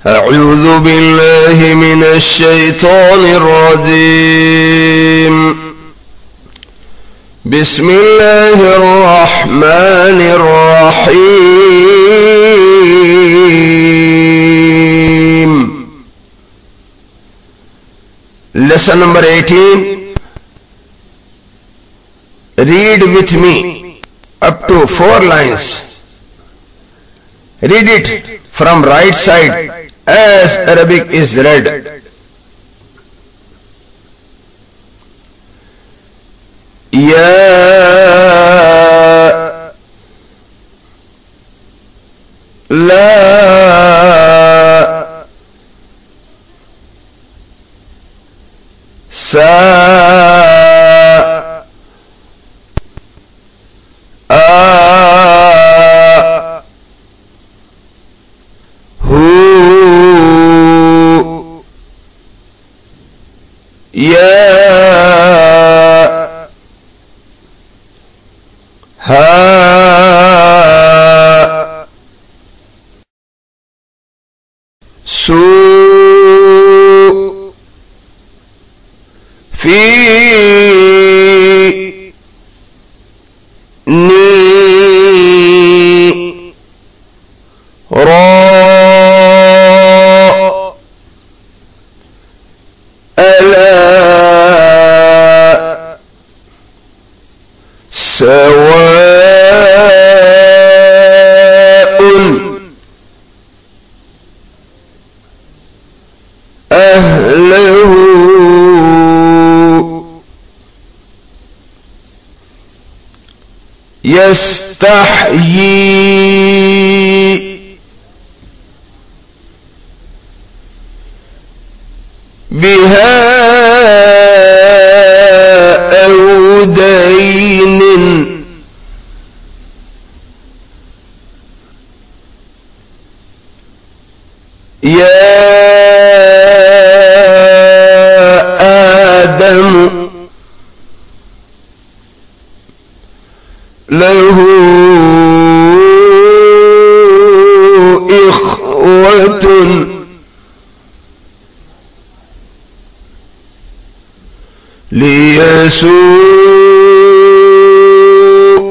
أعوذ بالله من الشيطان الرجيم. بسم الله الرحمن الرحيم. Lesson number 18. Read with me up to 4 lines. Read it from right side as Arabic is read. Ya la sa a hu ya ha su fi ni ra ala sawa أهله يستحيي بها أو دين له إخوة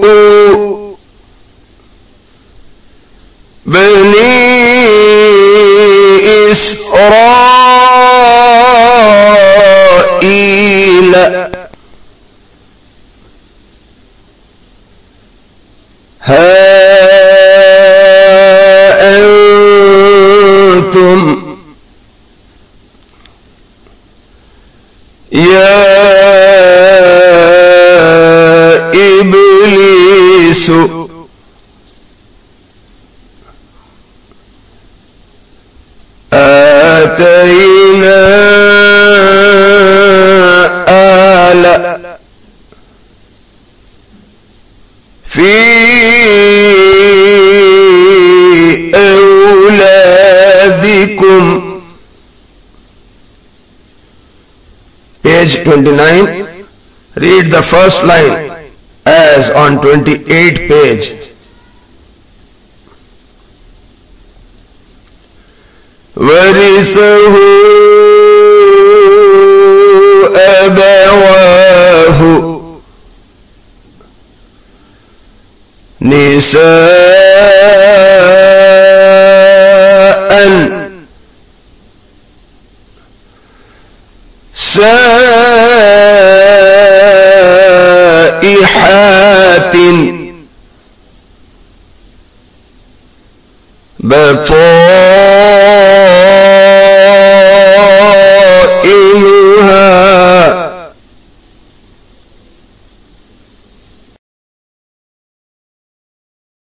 ليسوءوا بني إسرائيل ها أنتم يا إبليس آتينا آل في أولادكم. Page 29. Read the first line as on 28th page. وَرِثَهُ أَبَوَاهُ نِسَاءً سائحات بطارق